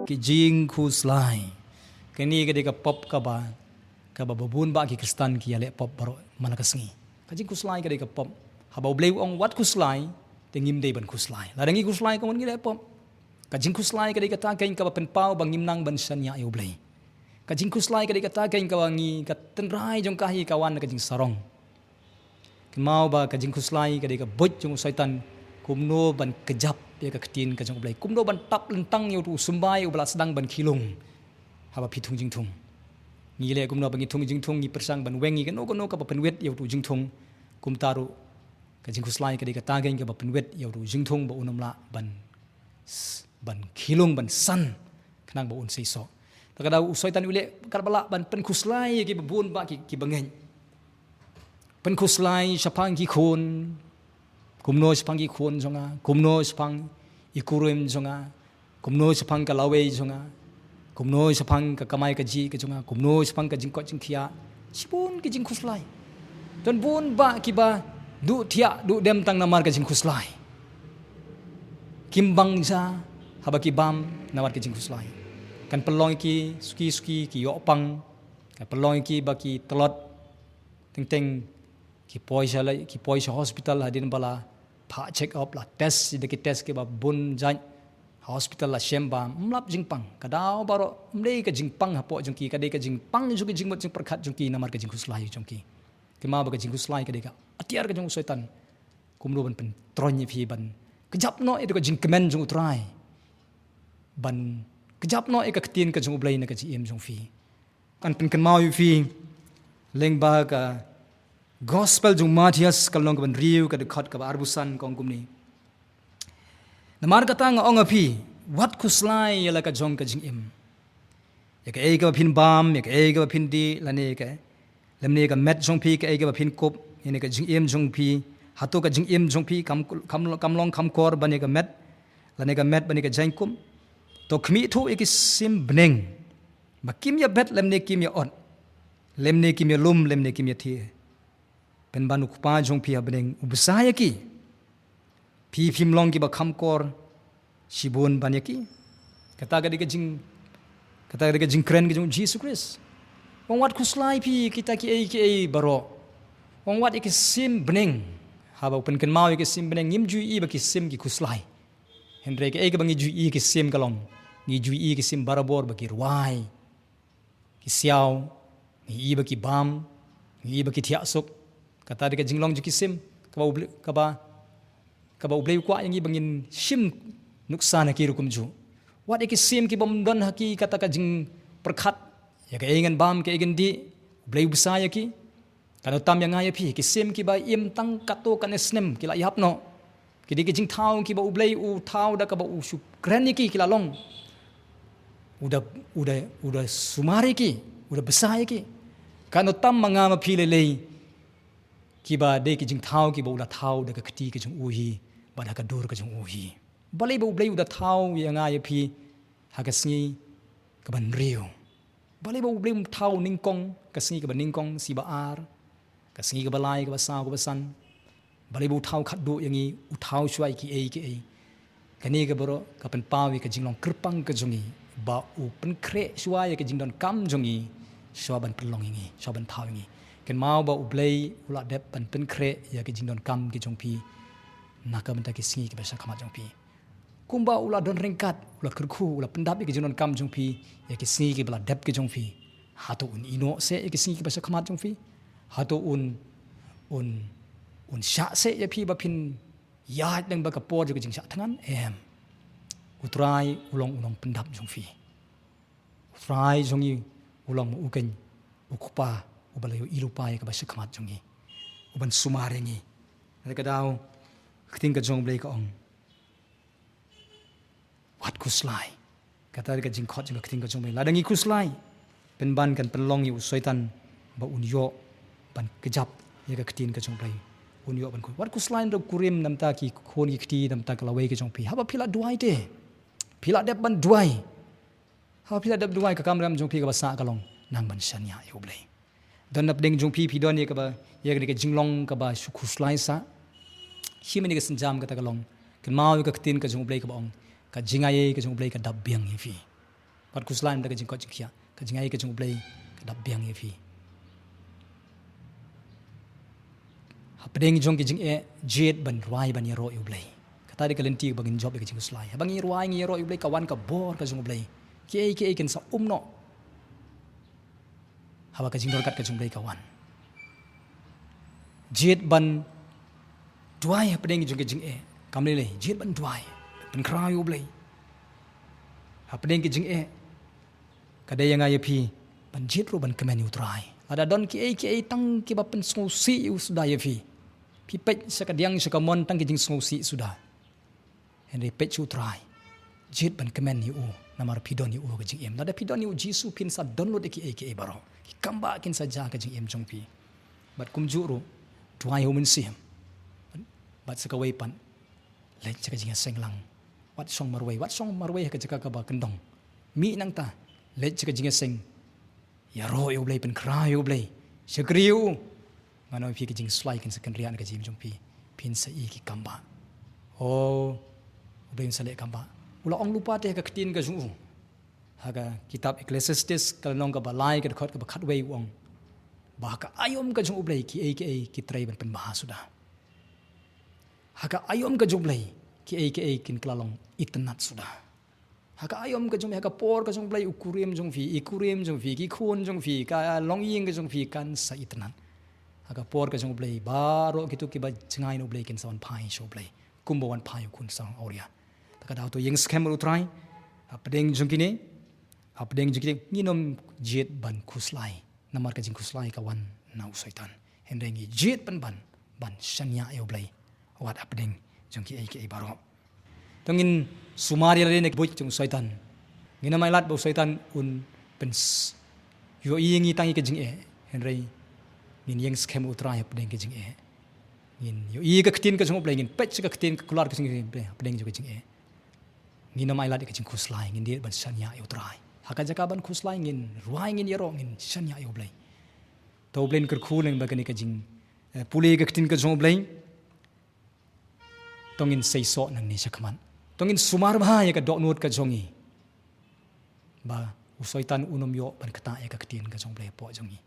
ki jing khuslai kini ka dika pop ka ba babun ba ki Kristan ki ale pop baro malaka sngi ka jing khuslai ka dika pop habau blei ong wat khuslai tengim dei ban khuslai la dangi khuslai ka mon ngi le pop ka jing khuslai ka dika ta kain ka pen pau bangim nang ban sanya eu blei ka jing khuslai ka dika ta kain ka wangi ka tenrai jong kahi kawan ka jing sarong mau ba ka jing khuslai ka dika boj jong syaitan kumno ban kejap ya ka ketin ka jong blei kumno ban tap lentang eu tu sumbai u bala sedang ban khilung haba pitung jingtung ngi le kumno bangi tung jingtung ngi persang ban wengi ka no ka pen wet eu tu jingtung kum taru ka jing khuslai ka dika ta kain ka pen wet eu tu jingtung ba unamla ban khilung ban san kanang ba un seiso takada u syaitan ule karbala ban pen khuslai ki babun ba ki bangen pen khuslai sapang ki khon kumno sapang ki khon jonga kumno sapang ikurim jonga kumno sapang ka lawe jonga kumno sapang ka kamai ka ji ka jonga kumno sapang ka jingkot jingkhia sibun ki jing khuslai don bun ba ki ba du thia du dem tang namar ka jing khuslai kimbang ja haba ki bam nawar ka jing khuslai kan pelong ki suki ki yopang kan pelong ki ba ki telot teng ki poisa hospital hadin bala pha check up la test de ki test ke ba bun jan hospital la shemba mlap jingpang kadao baro mlei ka jingpang hapo jongki ka de ka jingpang juki jingmot jing perkhat jongki namar ka jing khuslai jongki ke ma ba ka jing khuslai ka de ka atiar ka jong syaitan kumro ban pen tronyi phi ban kejap no itu ka jing kemen jong utrai ban kejap no e ka ketin ka jong blei na ka ji em jong phi kan pen kan mau phi leng ba ka Gospel jung Matias kalong kaban riu ka dekat ka arbusan kong kumni. Namar kata nga ong api wat khuslai yala ka jong ka jing im. Ya ka ega pin bam ya ka ega pin di lane ka lemne ka met jong pi ka ega pin kop ine ka jing im jong pi hatu ka jing im jong pi kamlong kamkor bane ka met lane ka met bane ka jang kum to khmi thu ek sim bneng bakim ya bet lemne kim ya on lemne kim ya lum lemne kim ya thi pen banu kupa jong pi abneng ubsaya ki pi phimlong ki ba khamkor sibun banyaki kata ga diga jing kren ki jong Jesus Christ wong wat khuslai pi kita ki ai baro wong wat ek sim bneng haba pen ken mau ek sim bneng ngim ju i ba ki sim ki khuslai hendrek ai ka bangi ju i ki sim kalong ngi ju i ki sim barabor ba ki ruai ki siao ngi i ba ki bam ngi i ba ki thiasuk kata dika jinglong juki sim kaba ublei kwa yangi bangin sim nuksana ki rukum ju wat ek sim ki bom don haki kata ka jing perkhat ya ka engan bam ke egen di ublei besaya ki kano tam yang ngaya pi ki sim ki ba im tang kato kan esnem ki la yapno ki dika jing thau ki ba ublei u thau da ka ba u su grani ki la long uda sumari ki uda besaya ki kano tam mangama pi lelei kiba de ki jing thau ki bola thau de ka khti ki jung uhi bada ka dur ka jung uhi balai bo blei da thau ya nga ya phi ha ka sngi ka ban riu balai bo blei thau Nyngkong ka sngi ka ban Nyngkong si ba ar ka sngi ka balai ka ba sa ka ba san balai bo thau khat do yangi u thau shwai ki ai kani ka boro ka pen pawi ka jinglong krpang ka jungi ba u pen kre shwai ka jingdon kam jungi shwaban pelong yangi shwaban thau yangi ken mau ba ublei ula dep pan pen kre ya ki jingdon kam ki jongpi naka benta ki sngi ki basa kama jongpi kumba ula don ringkat ula kerkhu ula pendap ki jingdon kam jongpi ya ki sngi ki bala dep ki jongpi hatu un ino se ki sngi ki basa kama jongpi hatu un sha se ya pi ba pin ya deng ba ka por ki jing sha thangan em utrai ulong pendap jongpi utrai jongi ulong uken ukupa ubalayo ilupai ka basa khamat jongi uban sumarengi ka daw khting ka jong blei ka ong wat khuslai kata ka jing khot jing khting ka jong blei ladangi khuslai pen ban kan penlong yu syaitan ba unyo ban kejap ya ka khtin ka jong blei unyo ban wat khuslai ro kurim namta ki khon ki khti namta ka lawai ka jong pi haba phila duai te phila dep ban duai haba phila dep duai ka kamram jong pi ka basa ka long nang ban sanya yu blei dan nap deng jong pi don ye ka ba ye ka jinglong ka ba su khuslai sa himani ka sanjam ka ta ka long kan mau ka khtin ka jong blei ka ba ong ka jingaye ka jong blei ka dab biang hi fi Pat khuslai da ka jing ko jing khia ka jing ai ka jing Blei ka dap biang ye phi hapdeng jong ki jing jet ban ruai ban ye ro yu Blei kata di kalenti bangin job ka jing khuslai bang ye ruai ngi ro yu Blei kawan ka bor ka jing Blei ki ken sa no haba ka jing dor kat ka jing Blei kawan jet ban duai hapdeng jong ki jing kamle le jet ban duai ban kra yu Blei hapdeng ki jing kada yang ai phi ban jet ro ban kemen utrai ada don ki tang ki ba pen si sudah ye phi pet sakadiang sakamon tang ki jing si sudah henry pet utrai jet ban kemen yu namar pidon yu ka jing nada pidon yu jisu pin sa download ki baro ki kamba kin sa ja ka jing jong pi bat kum juru tuai hu min sim bat sakawai pan le chaka jing senglang wat song marway ka jaka ka ba kendong mi nang ta le chika jing seng ya ro yu Blei pen kra yu Blei shakriu ngano phi ki jing slai kin second rian ka jim jong pi pin sa i ki kamba Blei sa le kamba ula ong lupa te ka ktin ka jung haga kitab Ecclesiastes kal nong ka balai ka khot ka khat wei wong ba ka ayom ka jung Blei ki trai ban pen baha sudah haga ayom ka jung Blei ki kin klalong itnat sudah haka ayom ka jong haka por ka jong Blei ikurim jong fi ki khun jong fi ka long ying ka jong fi kan sa itnan haka por ka jong Blei baro kitu ki ba chngai no Blei kin sawan pai show Blei kumbo wan pai kun sang auria taka daw to yeng scam ru try apdeng jong kini nginom jet ban khuslai namar ka jing khuslai ka wan nau saitan hendengi jet ban shanya yo Blei wat apdeng jong ki baro tongin sumari le nek boy jong saitan ngina mai lat bo saitan un pens yo yingi tangi ke jing henry nin yeng scam utrai apdeng ke jing ngin yo ka ktin ka jong Blei ngin pech ka ktin ka kular ka jing apdeng jo ke jing ngina mai lat ke jing khuslai ngin dia ban shanya yo utrai haka jaka ban khuslai ngin ruai ngin yero ngin shanya yo Blei to Blei ker khuleng ba ka jing puli ka ktin ka jong Blei tongin seiso nang ni sakman tongin sumar ba ya ka doknut ka jongi ba usaitan unom yo ban kata ya ka ktin ka jong Blei po jongi